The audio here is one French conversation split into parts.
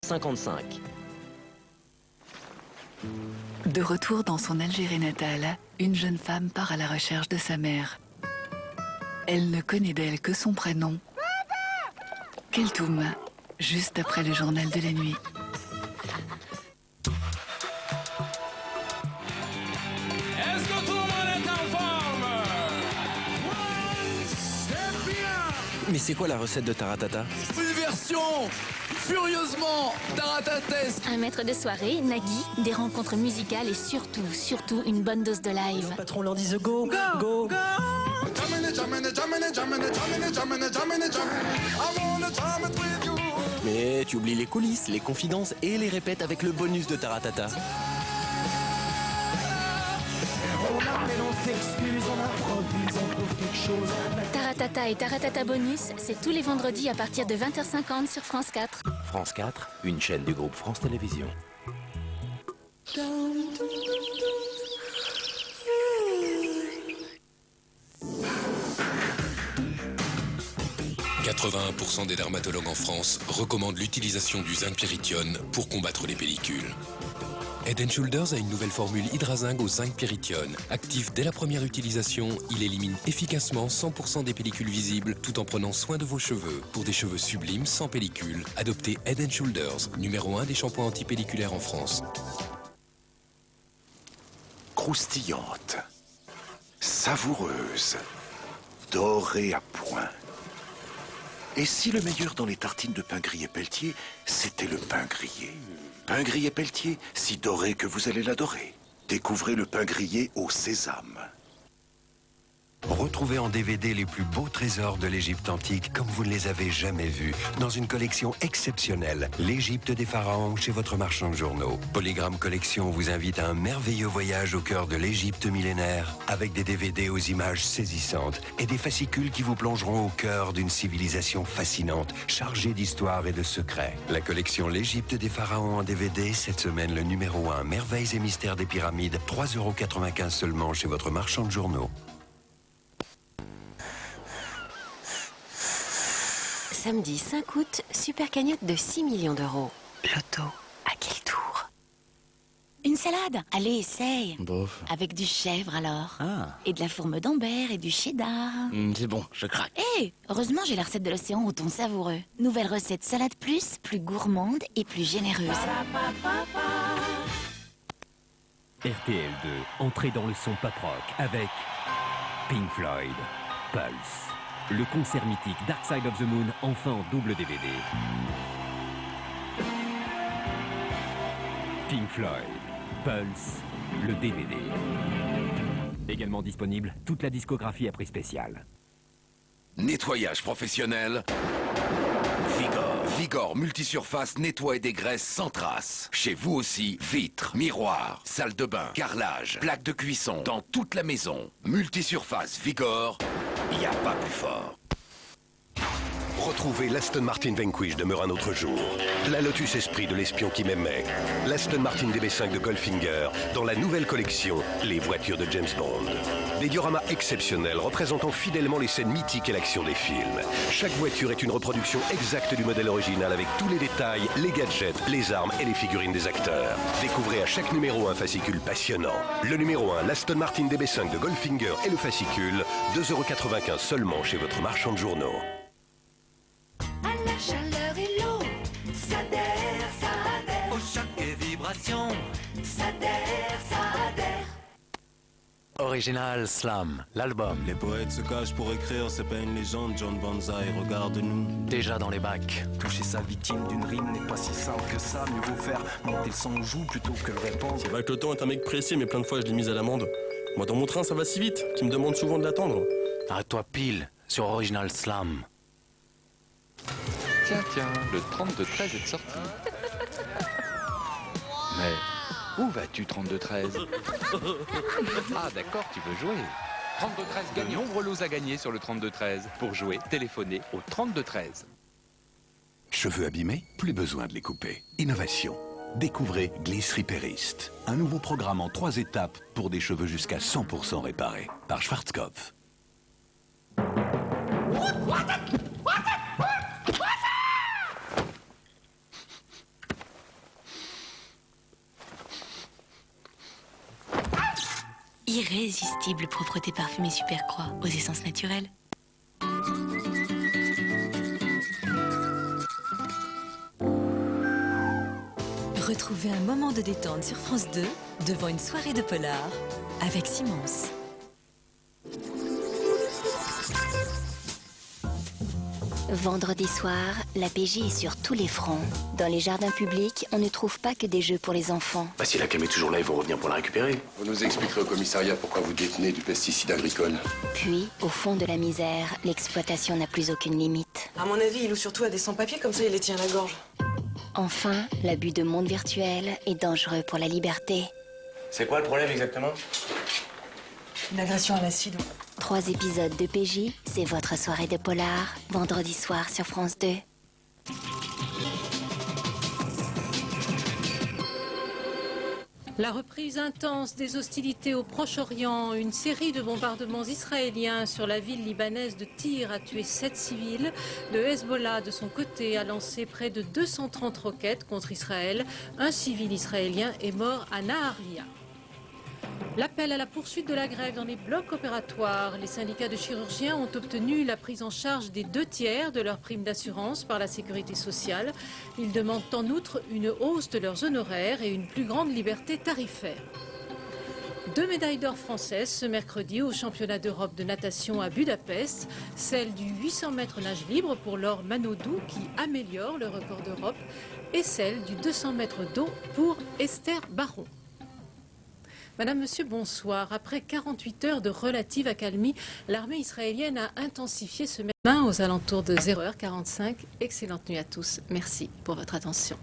55. De retour dans son Algérie natale, une jeune femme part à la recherche de sa mère. Elle ne connaît d'elle que son prénom, Keltoum, juste après le journal de la nuit. Est-ce que tout le monde est en forme? C'est bien! Mais c'est quoi la recette de Taratata? Une version furieusement taratatesque. Un maître de soirée, Nagui, des rencontres musicales et surtout une bonne dose de live. Le patron leur dit go, go, go. Mais tu oublies les coulisses, les confidences et les répètes avec le bonus de Taratata. Taratata et Taratata Bonus, c'est tous les vendredis à partir de 20h50 sur France 4. France 4, une chaîne du groupe France Télévisions. 81% des dermatologues en France recommandent l'utilisation du zinc pyrithione pour combattre les pellicules. Head & Shoulders a une nouvelle formule Hydrazinc au zinc pyrithione. Actif dès la première utilisation, il élimine efficacement 100% des pellicules visibles tout en prenant soin de vos cheveux. Pour des cheveux sublimes sans pellicule, adoptez Head & Shoulders, numéro 1 des shampoings antipelliculaires en France. Croustillante, savoureuse, dorée à point. Et si le meilleur dans les tartines de pain grillé Pelletier, c'était le pain grillé? Pain grillé Pelletier, si doré que vous allez l'adorer. Découvrez le pain grillé au sésame. Retrouvez en DVD les plus beaux trésors de l'Égypte antique comme vous ne les avez jamais vus, dans une collection exceptionnelle, l'Égypte des pharaons chez votre marchand de journaux. Polygram Collection vous invite à un merveilleux voyage au cœur de l'Égypte millénaire, avec des DVD aux images saisissantes et des fascicules qui vous plongeront au cœur d'une civilisation fascinante, chargée d'histoire et de secrets. La collection L'Égypte des pharaons en DVD, cette semaine le numéro 1, Merveilles et mystères des pyramides, 3,95 € seulement chez votre marchand de journaux. Samedi 5 août, super cagnotte de 6 millions d'euros. Loto, à quel tour? Une salade? Allez, essaye. Bof. Avec du chèvre alors. Ah. Et de la fourme d'Ambert et du cheddar. C'est bon, je craque. Hé, heureusement j'ai la recette de l'océan au thon savoureux. Nouvelle recette salade plus gourmande et plus généreuse. RTL 2, entrée dans le son pop rock avec Pink Floyd, Pulse. Le concert mythique Dark Side of the Moon, enfin en double DVD. Pink Floyd, Pulse, le DVD. Également disponible, toute la discographie à prix spécial. Nettoyage professionnel. Vigor. Vigor multisurface nettoie et dégraisse sans trace. Chez vous aussi, vitres, miroirs, salle de bain, carrelage, plaques de cuisson, dans toute la maison. Multisurface Vigor, il n'y a pas plus fort. Retrouvez l'Aston Martin Vanquish demeure un autre jour. La Lotus Esprit de l'espion qui m'aimait. L'Aston Martin DB5 de Goldfinger dans la nouvelle collection Les voitures de James Bond. Des dioramas exceptionnels représentant fidèlement les scènes mythiques et l'action des films. Chaque voiture est une reproduction exacte du modèle original avec tous les détails, les gadgets, les armes et les figurines des acteurs. Découvrez à chaque numéro un fascicule passionnant. Le numéro 1, l'Aston Martin DB5 de Goldfinger et le fascicule, 2,95 € seulement chez votre marchand de journaux. À la chaleur et l'eau, ça adhère. Au choc et vibration, ça adhère. Original Slam, l'album. Les poètes se cachent pour écrire, c'est pas une légende, John Banzai, regarde-nous. Déjà dans les bacs. Toucher sa victime d'une rime n'est pas si simple que ça, mieux vaut faire monter son joue plutôt que le répandre. C'est vrai que le temps est un mec pressé, mais plein de fois je l'ai mis à l'amende. Moi dans mon train ça va si vite, qu'il me demande souvent de l'attendre. Arrête-toi pile sur Original Slam. Tiens, le 32-13 est sorti. Mais où vas-tu, 32-13? Ah d'accord, tu veux jouer. 32-13 gagne nombreux lots à gagner sur le 32-13. Pour jouer, téléphonez au 32-13. Cheveux abîmés? Plus besoin de les couper. Innovation. Découvrez Gliss Repairist, un nouveau programme en 3 étapes pour des cheveux jusqu'à 100% réparés par Schwarzkopf. Irrésistible propreté parfumée Supercroix aux essences naturelles. Retrouvez un moment de détente sur France 2 devant une soirée de polar avec Simence. Vendredi soir, la PJ est sur tous les fronts. Dans les jardins publics, on ne trouve pas que des jeux pour les enfants. Bah, si la cam est toujours là, ils vont revenir pour la récupérer. Vous nous expliquerez au commissariat pourquoi vous détenez du pesticide agricole. Puis, au fond de la misère, l'exploitation n'a plus aucune limite. À mon avis, il loue surtout à des sans-papiers, comme ça il les tient à la gorge. Enfin, l'abus de monde virtuel est dangereux pour la liberté. C'est quoi le problème exactement? Une agression à l'acide. 3 épisodes de PJ, c'est votre soirée de polar, vendredi soir sur France 2. La reprise intense des hostilités au Proche-Orient, une série de bombardements israéliens sur la ville libanaise de Tyr a tué 7 civils. Le Hezbollah, de son côté, a lancé près de 230 roquettes contre Israël. Un civil israélien est mort à Nahariya. L'appel à la poursuite de la grève dans les blocs opératoires. Les syndicats de chirurgiens ont obtenu la prise en charge des 2/3 de leur prime d'assurance par la sécurité sociale. Ils demandent en outre une hausse de leurs honoraires et une plus grande liberté tarifaire. 2 médailles d'or françaises ce mercredi au championnat d'Europe de natation à Budapest. Celle du 800 mètres nage libre pour Laure Manodou qui améliore le record d'Europe et celle du 200 mètres d'eau pour Esther Baron. Madame, Monsieur, bonsoir. Après 48 heures de relative accalmie, l'armée israélienne a intensifié ce matin aux alentours de 0h45. Excellente nuit à tous. Merci pour votre attention.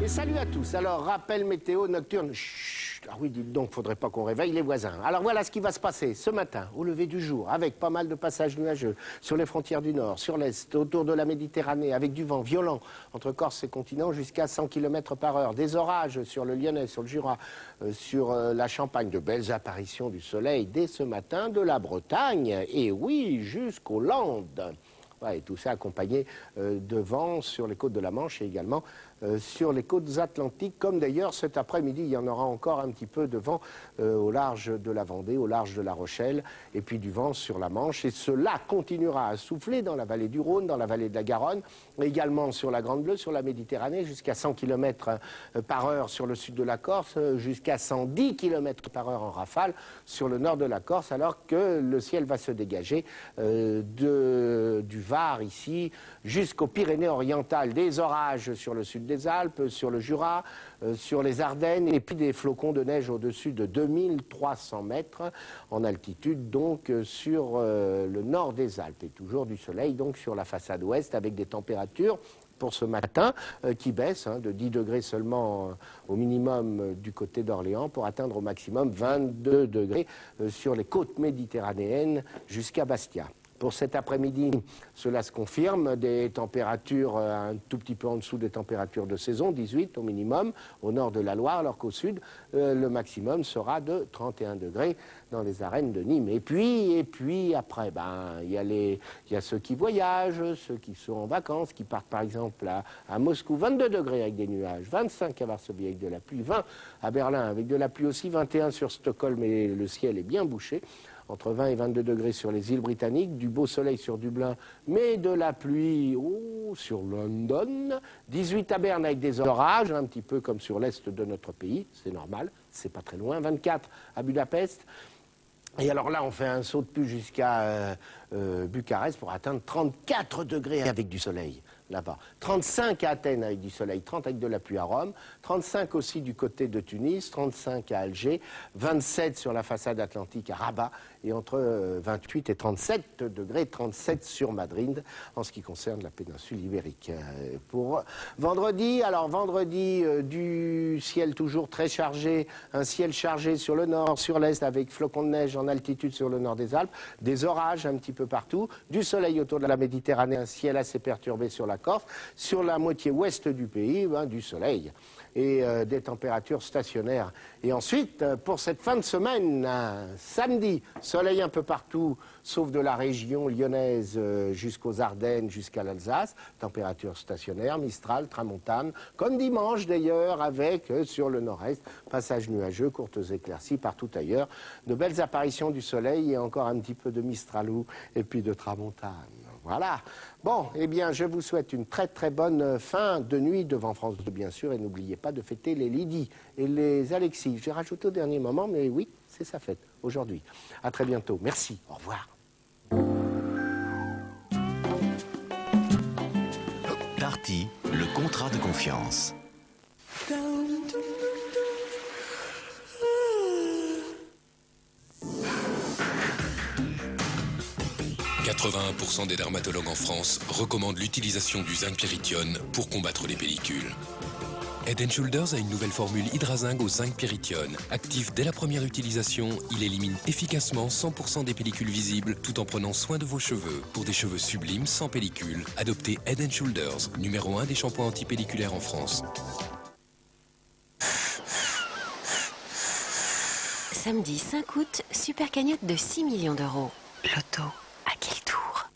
Salut à tous. Alors, rappel météo nocturne. Chut. Ah oui, dites donc, faudrait pas qu'on réveille les voisins. Alors voilà ce qui va se passer ce matin, au lever du jour, avec pas mal de passages nuageux sur les frontières du nord, sur l'est, autour de la Méditerranée, avec du vent violent entre Corse et continent jusqu'à 100 km/h. Des orages sur le Lyonnais, sur le Jura, sur la Champagne. De belles apparitions du soleil dès ce matin de la Bretagne. Et oui, jusqu'aux Landes. Ouais, et tout ça accompagné de vent sur les côtes de la Manche et également sur les côtes atlantiques, comme d'ailleurs cet après-midi, il y en aura encore un petit peu de vent au large de la Vendée, au large de la Rochelle, et puis du vent sur la Manche. Et cela continuera à souffler dans la vallée du Rhône, dans la vallée de la Garonne, également sur la Grande Bleue, sur la Méditerranée, jusqu'à 100 km/h sur le sud de la Corse, jusqu'à 110 km/h en rafale sur le nord de la Corse, alors que le ciel va se dégager du Var ici jusqu'aux Pyrénées-Orientales. Des orages sur le sud des Alpes, sur le Jura, sur les Ardennes, et puis des flocons de neige au-dessus de 2300 mètres en altitude, donc sur le nord des Alpes. Et toujours du soleil donc sur la façade ouest avec des températures pour ce matin qui baissent de 10 degrés seulement au minimum du côté d'Orléans pour atteindre au maximum 22 degrés sur les côtes méditerranéennes jusqu'à Bastia. Pour cet après-midi, cela se confirme, des températures un tout petit peu en dessous des températures de saison, 18 au minimum, au nord de la Loire, alors qu'au sud, le maximum sera de 31 degrés dans les arènes de Nîmes. Et puis après, il y a ceux qui voyagent, ceux qui sont en vacances, qui partent par exemple à Moscou, 22 degrés avec des nuages, 25 à Varsovie avec de la pluie, 20 à Berlin avec de la pluie aussi, 21 sur Stockholm et le ciel est bien bouché. Entre 20 et 22 degrés sur les îles britanniques, du beau soleil sur Dublin, mais de la pluie sur London. 18 à Berne avec des orages, un petit peu comme sur l'est de notre pays, c'est normal, c'est pas très loin. 24 à Budapest. Et alors là, on fait un saut de puce jusqu'à Bucarest pour atteindre 34 degrés avec du soleil. Là-bas. 35 à Athènes avec du soleil, 30 avec de la pluie à Rome, 35 aussi du côté de Tunis, 35 à Alger, 27 sur la façade atlantique à Rabat et entre 28 et 37 degrés, 37 sur Madrid en ce qui concerne la péninsule ibérique. Pour vendredi, alors vendredi du ciel toujours très chargé, un ciel chargé sur le nord, sur l'est avec flocons de neige en altitude sur le nord des Alpes, des orages un petit peu partout, du soleil autour de la Méditerranée, un ciel assez perturbé sur la Corse. Sur la moitié ouest du pays, du soleil et des températures stationnaires. Et ensuite, pour cette fin de semaine, samedi, soleil un peu partout, sauf de la région lyonnaise jusqu'aux Ardennes, jusqu'à l'Alsace, température stationnaire, Mistral, Tramontane, comme dimanche d'ailleurs, avec sur le nord-est, passage nuageux, courtes éclaircies partout ailleurs, de belles apparitions du soleil et encore un petit peu de Mistralou et puis de Tramontane. Voilà. Bon, eh bien, je vous souhaite une très très bonne fin de nuit devant France 2, bien sûr, et n'oubliez pas de fêter les Lydie et les Alexis. J'ai rajouté au dernier moment, mais oui, c'est sa fête aujourd'hui. À très bientôt. Merci. Au revoir. Darty, le contrat de confiance. 81% des dermatologues en France recommandent l'utilisation du zinc pyrithione pour combattre les pellicules. Head & Shoulders a une nouvelle formule Hydrazinc au zinc pyrithione. Actif dès la première utilisation, il élimine efficacement 100% des pellicules visibles tout en prenant soin de vos cheveux. Pour des cheveux sublimes sans pellicule, adoptez Head & Shoulders, numéro 1 des shampoings antipelliculaires en France. Samedi 5 août, super cagnotte de 6 millions d'euros. Loto, à quel tour?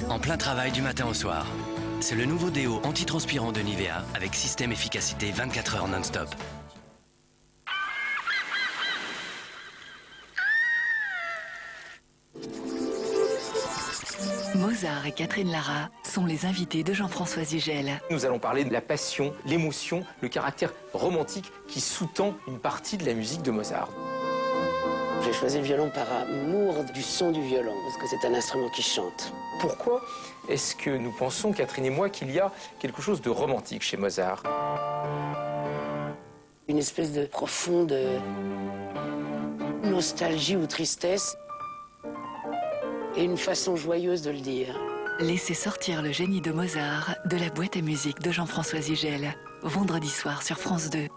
En plein travail du matin au soir. C'est le nouveau déo antitranspirant de Nivea avec système efficacité 24 heures non-stop. Mozart et Catherine Lara sont les invités de Jean-François Zigel. Nous allons parler de la passion, l'émotion, le caractère romantique qui sous-tend une partie de la musique de Mozart. J'ai choisi le violon par amour du son du violon, parce que c'est un instrument qui chante. Pourquoi est-ce que nous pensons, Catherine et moi, qu'il y a quelque chose de romantique chez Mozart? Une espèce de profonde nostalgie ou tristesse, et une façon joyeuse de le dire. Laissez sortir le génie de Mozart de la boîte à musique de Jean-François Zigel, vendredi soir sur France 2.